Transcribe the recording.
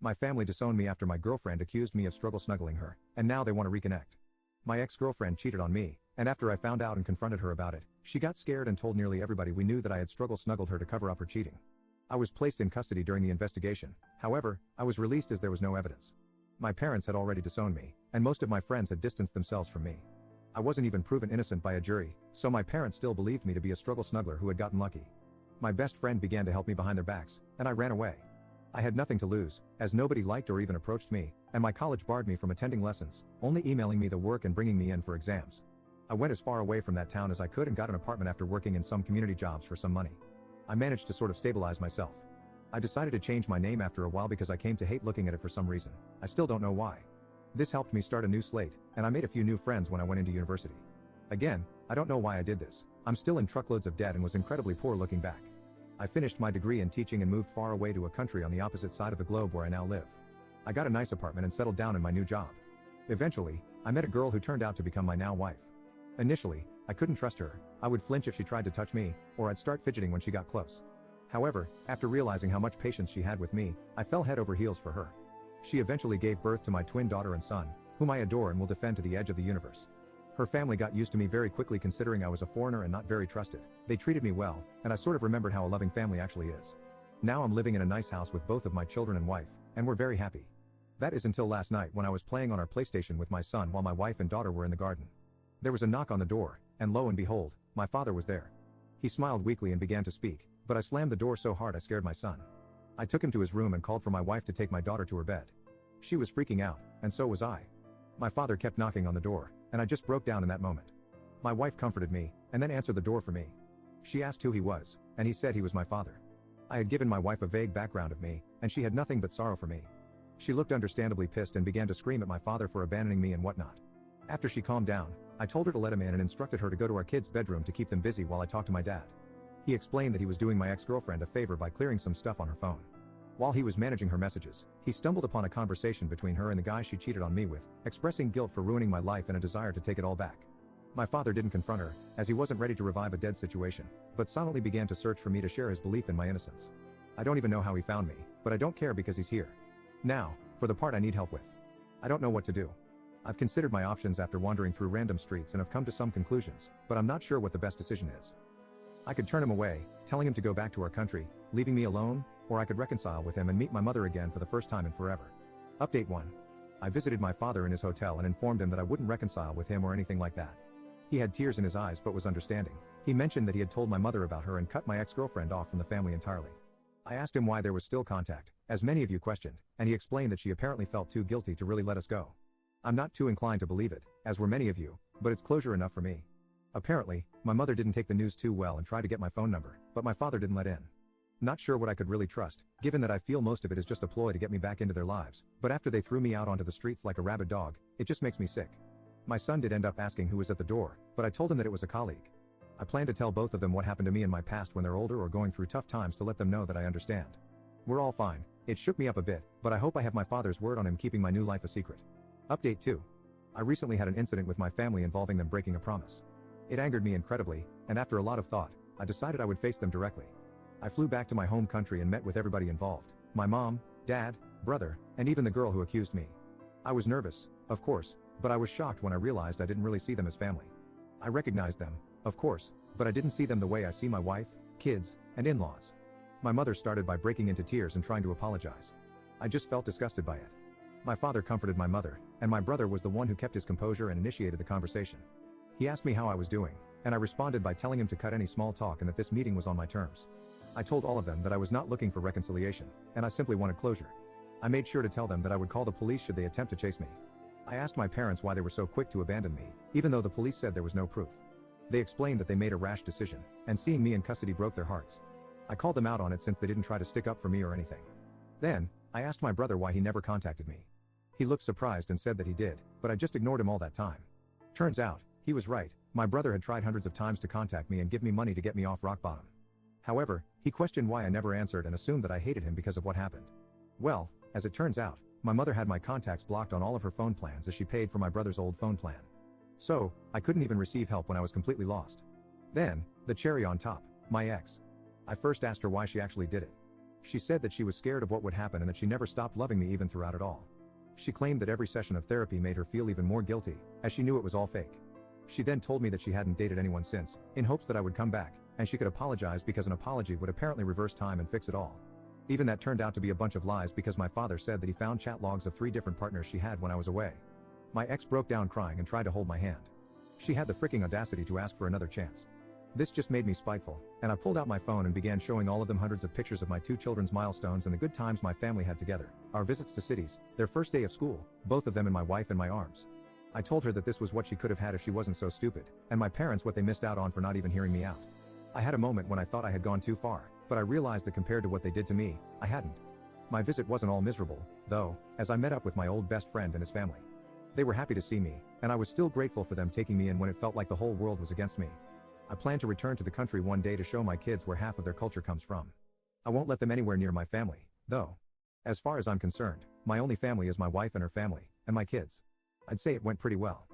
My family disowned me after my girlfriend accused me of struggle snuggling her, and now they want to reconnect. My ex-girlfriend cheated on me, and after I found out and confronted her about it, she got scared and told nearly everybody we knew that I had struggle snuggled her to cover up her cheating. I was placed in custody during the investigation, however, I was released as there was no evidence. My parents had already disowned me, and most of my friends had distanced themselves from me. I wasn't even proven innocent by a jury, so my parents still believed me to be a struggle snuggler who had gotten lucky. My best friend began to help me behind their backs, and I ran away. I had nothing to lose, as nobody liked or even approached me, and my college barred me from attending lessons, only emailing me the work and bringing me in for exams. I went as far away from that town as I could and got an apartment after working in some community jobs for some money. I managed to sort of stabilize myself. I decided to change my name after a while because I came to hate looking at it for some reason. I still don't know why. This helped me start a new slate, and I made a few new friends when I went into university. Again, I don't know why I did this. I'm still in truckloads of debt and was incredibly poor looking back. I finished my degree in teaching and moved far away to a country on the opposite side of the globe where I now live. I got a nice apartment and settled down in my new job. Eventually, I met a girl who turned out to become my now wife. Initially, I couldn't trust her. I would flinch if she tried to touch me, or I'd start fidgeting when she got close. However, after realizing how much patience she had with me, I fell head over heels for her. She eventually gave birth to my twin daughter and son, whom I adore and will defend to the edge of the universe. Her family got used to me very quickly considering I was a foreigner and not very trusted. They treated me well, and I sort of remembered how a loving family actually is. Now I'm living in a nice house with both of my children and wife, and we're very happy. That is until last night when I was playing on our PlayStation with my son while my wife and daughter were in the garden. There was a knock on the door, and lo and behold, my father was there. He smiled weakly and began to speak, but I slammed the door so hard I scared my son. I took him to his room and called for my wife to take my daughter to her bed. She was freaking out, and so was I. My father kept knocking on the door, and I just broke down in that moment. My wife comforted me, and then answered the door for me. She asked who he was, and he said he was my father. I had given my wife a vague background of me, and she had nothing but sorrow for me. She looked understandably pissed and began to scream at my father for abandoning me and whatnot. After she calmed down, I told her to let him in and instructed her to go to our kids' bedroom to keep them busy while I talked to my dad. He explained that he was doing my ex-girlfriend a favor by clearing some stuff on her phone. While he was managing her messages, he stumbled upon a conversation between her and the guy she cheated on me with, expressing guilt for ruining my life and a desire to take it all back. My father didn't confront her, as he wasn't ready to revive a dead situation, but silently began to search for me to share his belief in my innocence. I don't even know how he found me, but I don't care because he's here. Now, for the part I need help with. I don't know what to do. I've considered my options after wandering through random streets and have come to some conclusions, but I'm not sure what the best decision is. I could turn him away, telling him to go back to our country, leaving me alone, or I could reconcile with him and meet my mother again for the first time in forever. Update 1. I visited my father in his hotel and informed him that I wouldn't reconcile with him or anything like that. He had tears in his eyes but was understanding. He mentioned that he had told my mother about her and cut my ex-girlfriend off from the family entirely. I asked him why there was still contact, as many of you questioned, and he explained that she apparently felt too guilty to really let us go. I'm not too inclined to believe it, as were many of you, but it's closure enough for me. Apparently, my mother didn't take the news too well and tried to get my phone number, but my father didn't let in. Not sure what I could really trust, given that I feel most of it is just a ploy to get me back into their lives, but after they threw me out onto the streets like a rabid dog, it just makes me sick. My son did end up asking who was at the door, but I told him that it was a colleague. I plan to tell both of them what happened to me in my past when they're older or going through tough times to let them know that I understand. We're all fine. It shook me up a bit, but I hope I have my father's word on him keeping my new life a secret. Update 2. I recently had an incident with my family involving them breaking a promise. It angered me incredibly, and after a lot of thought, I decided I would face them directly. I flew back to my home country and met with everybody involved. My mom, dad, brother, and even the girl who accused me. I was nervous, of course, but I was shocked when I realized I didn't really see them as family. I recognized them, of course, but I didn't see them the way I see my wife, kids, and in-laws. My mother started by breaking into tears and trying to apologize. I just felt disgusted by it. My father comforted my mother, and my brother was the one who kept his composure and initiated the conversation. He asked me how I was doing, and I responded by telling him to cut any small talk and that this meeting was on my terms. I told all of them that I was not looking for reconciliation, and I simply wanted closure. I made sure to tell them that I would call the police should they attempt to chase me. I asked my parents why they were so quick to abandon me, even though the police said there was no proof. They explained that they made a rash decision, and seeing me in custody broke their hearts. I called them out on it since they didn't try to stick up for me or anything. Then, I asked my brother why he never contacted me. He looked surprised and said that he did, but I just ignored him all that time. Turns out, he was right. My brother had tried hundreds of times to contact me and give me money to get me off rock bottom. However, he questioned why I never answered and assumed that I hated him because of what happened. Well, as it turns out, my mother had my contacts blocked on all of her phone plans as she paid for my brother's old phone plan. So, I couldn't even receive help when I was completely lost. Then, the cherry on top, my ex. I first asked her why she actually did it. She said that she was scared of what would happen and that she never stopped loving me even throughout it all. She claimed that every session of therapy made her feel even more guilty, as she knew it was all fake. She then told me that she hadn't dated anyone since, in hopes that I would come back, and she could apologize because an apology would apparently reverse time and fix it all. Even that turned out to be a bunch of lies because my father said that he found chat logs of 3 different partners she had when I was away. My ex broke down crying and tried to hold my hand. She had the freaking audacity to ask for another chance. This just made me spiteful, and I pulled out my phone and began showing all of them hundreds of pictures of my 2 children's milestones and the good times my family had together, our visits to cities, their first day of school, both of them and my wife in my arms. I told her that this was what she could have had if she wasn't so stupid, and my parents what they missed out on for not even hearing me out. I had a moment when I thought I had gone too far, but I realized that compared to what they did to me, I hadn't. My visit wasn't all miserable, though, as I met up with my old best friend and his family. They were happy to see me, and I was still grateful for them taking me in when it felt like the whole world was against me. I plan to return to the country one day to show my kids where half of their culture comes from. I won't let them anywhere near my family, though. As far as I'm concerned, my only family is my wife and her family, and my kids. I'd say it went pretty well.